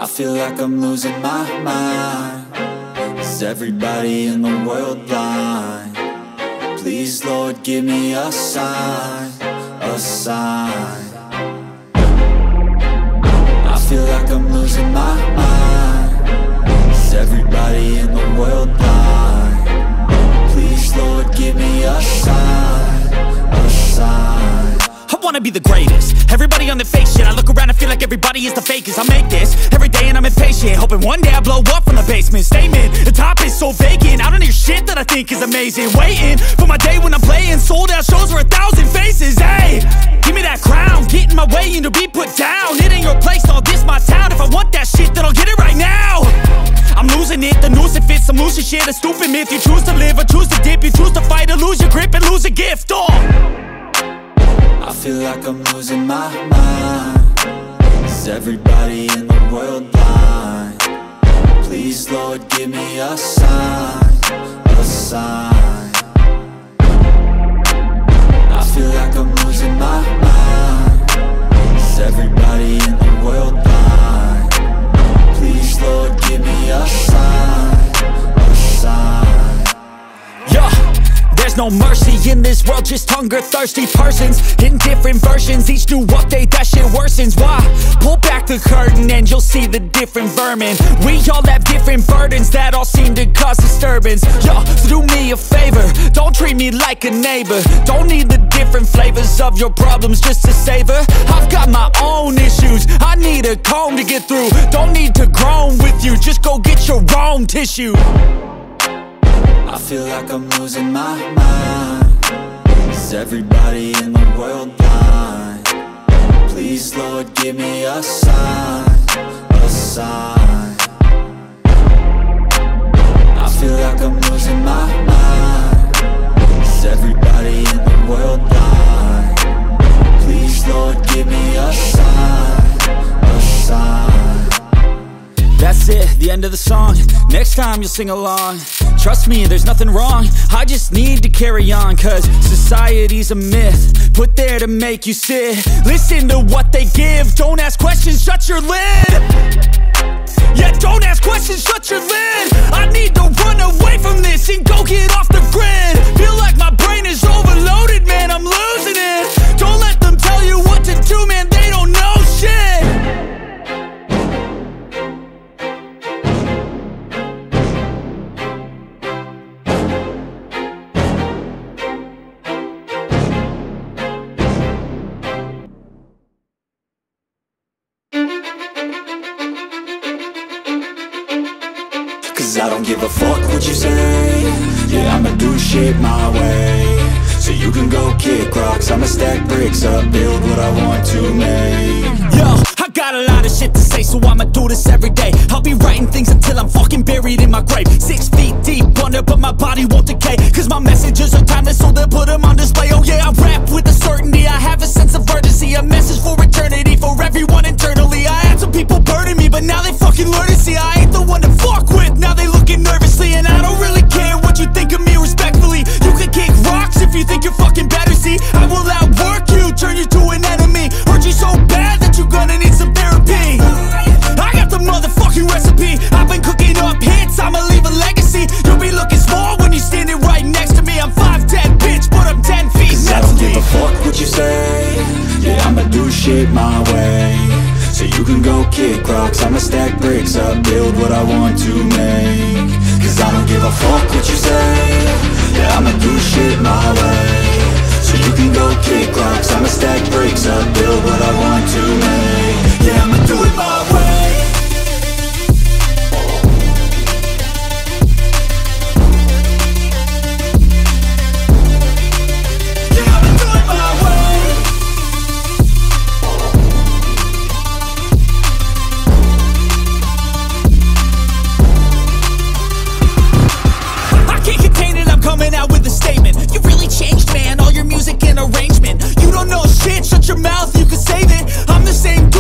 feel like I'm losing my mind. Is everybody in the world blind? Please, Lord, give me a sign, a sign. I feel like I'm losing my mind. Is everybody in the world blind? Please, Lord, give me a sign, a sign. I wanna be the greatest. Everybody on the fake shit. I look around and feel like everybody is the fakest. I make this every day and I'm impatient, hoping one day I blow up from the basement. Statement, the top is so vacant. I don't hear shit that I think is amazing. Waiting for my day when I'm playing sold out shows for 1,000 faces. Hey, give me that crown, get in my way and to be put down. It ain't your place, no, this my town. If I want that shit, then I'll get it right now. I'm losing it, the noose it fits, some losing shit, a stupid myth. You choose to live or choose to dip, you choose to fight or lose your grip and lose a gift. I feel like I'm losing my mind. Is everybody in the world blind? Please, Lord, give me a sign, a sign. I feel like I'm losing my mind. Is everybody in the world blind? Please, Lord, give me a sign, a sign. Yeah. There's no mercy in this world, just hunger-thirsty persons in different versions. Each new update, that shit worsens. Why? Pull back the curtain and you'll see the different vermin. We all have different burdens that all seem to cause disturbance. Yo, so do me a favor, don't treat me like a neighbor. Don't need the different flavors of your problems just to savor. I've got my own issues, I need a comb to get through. Don't need to groan with you, just go get your own tissue. I feel like I'm losing my mind. Is everybody in the world blind? Please, Lord, give me a sign, a sign. I feel like I'm losing my mind. Is everybody in the world blind? Please, Lord, give me a sign, a sign. That's it, the end of the song. Next time you'll sing along. Trust me, there's nothing wrong. I just need to carry on, cause society's a myth put there to make you sit. Listen to what they give. Don't ask questions, shut your lid. Yeah, don't ask questions, shut your lid. I need to run away from this and go get off the grid. Feel like my brain is overloaded, man, I'm losing it. Don't let them tell you what to do, man, they don't know shit. I don't give a fuck what you say. Yeah, I'ma do shit my way. So you can go kick rocks, I'ma stack bricks up, build what I want to make. Yo, I got a lot of shit to say, so I'ma do this every day. I'll be writing things until I'm fucking buried in my grave. 6 feet deep under, but my body won't decay. Cause my messages are timeless, so they'll put them on display. Oh yeah, I rap with a certainty, I have a sense of urgency. A message for eternity, for everyone internally. I had some people burning me, but now they fucking learn to see I ain't the one to fuck with. Now they looking nervously, and I don't really care what you think of me respectfully. You can kick rocks if you think you're fucking better, see. I will outwork you, turn you to an enemy. Hurt you so bad that you're gonna need some therapy. I got the motherfucking recipe. I've been cooking up hits, I'ma leave a legacy. You'll be looking small when you're standing right next to me. I'm 5'10", bitch, but I'm 10 feet mentally. I don't give a fuck what you say. Yeah, I'ma do shit my way. So you can go kick rocks, I'ma stack bricks up, build what I want to make. Cause I don't give a fuck what you say. Yeah, I'ma do shit my way. So you can go kick rocks, I'ma stack bricks up, build what I want to make. Yeah, I'ma do it my way. Changed, man, all your music and arrangement. You don't know shit, shut your mouth, you can save it. I'm the same dude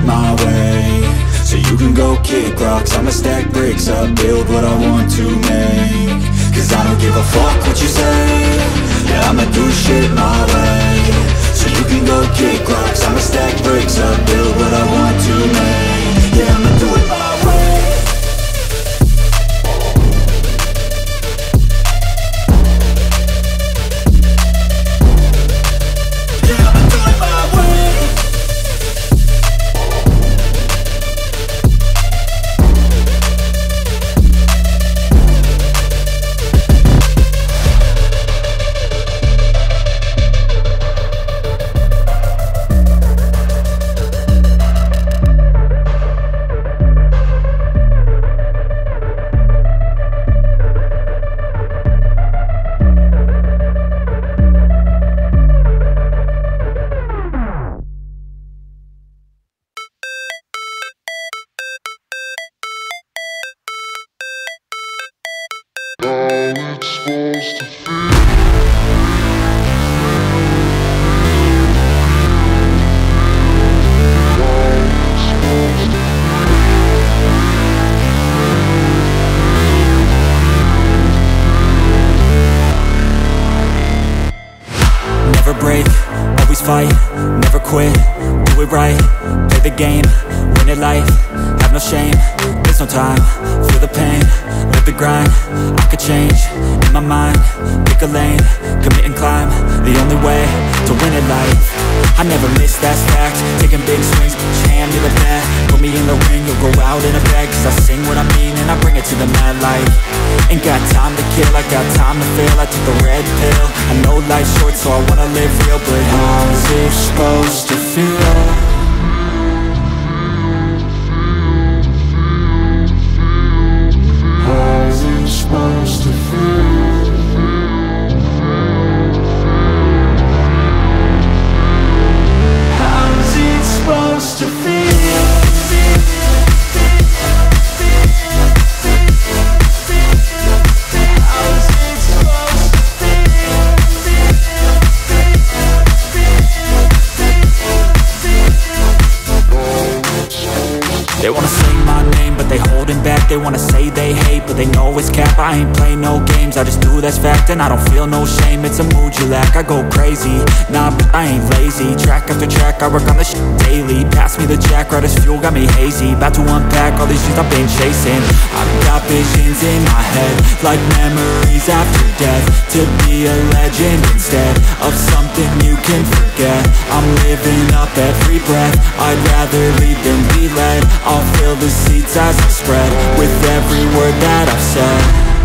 my way. So you can go kick rocks, I'ma stack bricks up, build what I want to make. Cause I don't give a fuck what you say, yeah, I'ma do shit my way. So you can go kick rocks, I'ma stack bricks up, build what I want to make. Yeah, I'ma do it my way. Yeah, I'ma do it my way. Never break, always fight, never quit, do it right, play the game, win it life, have no shame, there's no time, feel the pain, live the grind, I could change, in my mind, pick a lane, commit and climb, the only way to win it life. I never miss, that's fact, taking big swings, put your hand to the bat, put me in the ring, you'll go out in a bag, cause I sing what I mean and I bring it to the mad light. Ain't got time to kill, I got time to feel, I took the red pill, I know life's short so I wanna live real, but how's it supposed to feel? How's it supposed to feel? How's it supposed to feel? They wanna say my name, but they holding back. They wanna say they hate, but they know it's cap. I ain't play no games, I just do that's fact. And I don't feel no shame, it's a mood you lack. I go crazy, nah, but I ain't lazy. Track after track, I work on this shit daily. Pass me the jack, right as fuel, got me hazy. About to unpack all these things I've been chasing. I've got visions in my head, like memories after death. To be a legend instead of something you can forget. I'm living up every breath, I'd rather lead than be led. I'll fill the seats as I spread with every word that I've said.